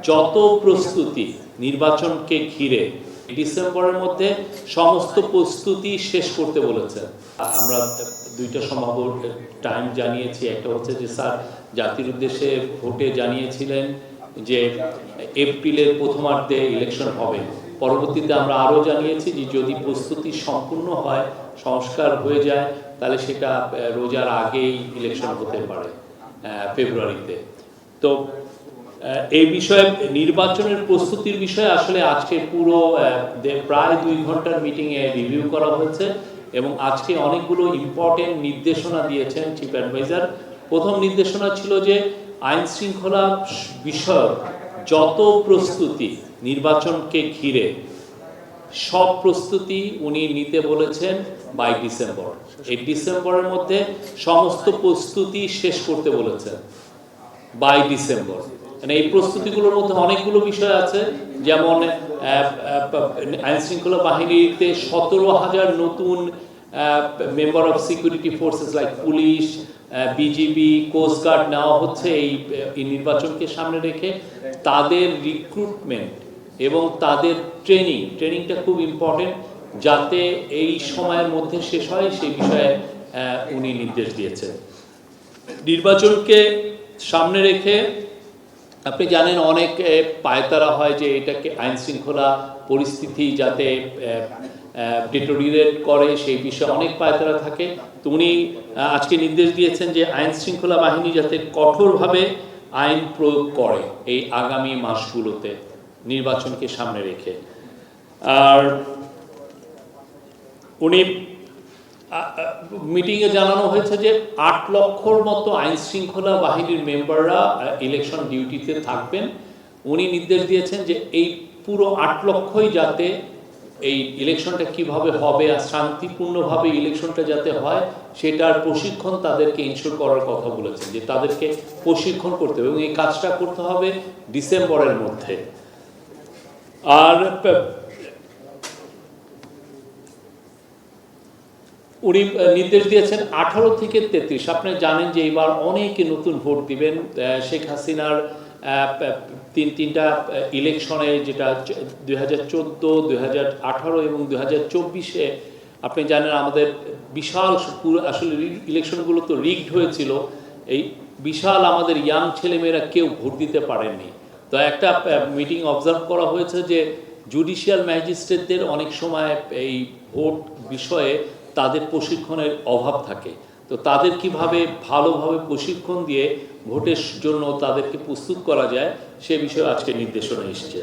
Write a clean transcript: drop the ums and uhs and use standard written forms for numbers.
যত প্রস্তুতি নির্বাচনকে ঘিরে ডিসেম্বরের মধ্যে সমস্ত প্রস্তুতি শেষ করতে বলেছেন। আমরা দুইটা সম্ভাব্য টাইম জানিয়েছি। একটা হচ্ছে যে স্যার জাতির উদ্দেশ্যে ভোটে জানিয়েছিলেন যে এপ্রিলের প্রথমার্ধে ইলেকশন হবে। পরবর্তীতে আমরা আরও জানিয়েছি যে যদি প্রস্তুতি সম্পূর্ণ হয়, সংস্কার হয়ে যায়, তাহলে সেটা রোজার আগেই ইলেকশন হতে পারে ফেব্রুয়ারিতে। তো এই বিষয়ে নির্বাচনের প্রস্তুতির বিষয়ে আসলে আজকে পুরো প্রায় 2 ঘন্টার মিটিংয়ে রিভিউ করা হয়েছে এবং আজকে অনেকগুলো ইম্পর্টেন্ট নির্দেশনা দিয়েছেন চিফ অ্যাডভাইজার। প্রথম নির্দেশনা ছিল যে আইন শৃঙ্খলা বিষয়ক যত প্রস্তুতি নির্বাচনকে ঘিরে সব প্রস্তুতি উনি নিতে বলেছেন বাই ডিসেম্বর। এই ডিসেম্বরের মধ্যে সমস্ত প্রস্তুতি শেষ করতে বলেছেন বাই ডিসেম্বর। মানে এই প্রস্তুতিগুলোর মধ্যে অনেকগুলো বিষয় আছে, যেমন আইন শৃঙ্খলা বাহিনীতে 17,000 নতুন member of security forces like police, BGB, coastguard নেওয়া হচ্ছে এই নির্বাচনকে সামনে রেখে। তাদের রিক্রুটমেন্ট এবং তাদের ট্রেনিংটা খুব ইম্পর্টেন্ট, যাতে এই সময়ের মধ্যে শেষ হয় সেই বিষয়ে উনি নির্দেশ দিয়েছেন। নির্বাচনকে সামনে রেখে আপনি জানেন অনেক পায়তারা হয় যে এটাকে আইন শৃঙ্খলা পরিস্থিতি যাতে ডিটোরিয়েট করে সেই বিষয়ে অনেক পায়তারা থাকে। তো উনি আজকে নির্দেশ দিয়েছেন যে আইন শৃঙ্খলা বাহিনী যাতে কঠোরভাবে আইন প্রয়োগ করে এই আগামী মাসগুলোতে নির্বাচনকে সামনে রেখে। আর উনি মিটিংয়ে জানানো হয়েছে যে 8 লক্ষর মতো আইন শৃঙ্খলা বাহিনীর মেম্বাররা ইলেকশন ডিউটিতে থাকবেন। উনি নির্দেশ দিয়েছেন যে এই পুরো 8 লক্ষই যাতে এই ইলেকশনটা কিভাবে হবে আর শান্তিপূর্ণভাবে ইলেকশনটা যাতে হয় সেটার প্রশিক্ষণ তাদেরকে ইনশিওর করার কথা বলেছেন, যে তাদেরকে প্রশিক্ষণ করতে হবে এবং এই কাজটা করতে হবে ডিসেম্বরের মধ্যে। আর উনি নির্দেশ দিয়েছেন 18 থেকে 33। আপনি জানেন যে এবার অনেকে নতুন ভোট দিবেন। শেখ হাসিনার তিনটা ইলেকশনে, যেটা 2014, 2018 এবং 2024-এ আপনি জানেন আমাদের বিশাল আসলে ইলেকশনগুলো তো রিগড হয়েছিল। এই বিশাল আমাদের ইয়াং ছেলেমেয়েরা কেউ ভোট দিতে পারেননি। তো একটা মিটিং অবজার্ভ করা হয়েছে যে জুডিশিয়াল ম্যাজিস্ট্রেটদের অনেক সময় এই ভোট বিষয়ে তাদের প্রশিক্ষণের অভাব থাকে। তো তাদের কিভাবে ভালোভাবে প্রশিক্ষণ দিয়ে ভোটের জন্য তাদেরকে প্রস্তুত করা যায় সে বিষয়ে আজকে নির্দেশনা এসেছে।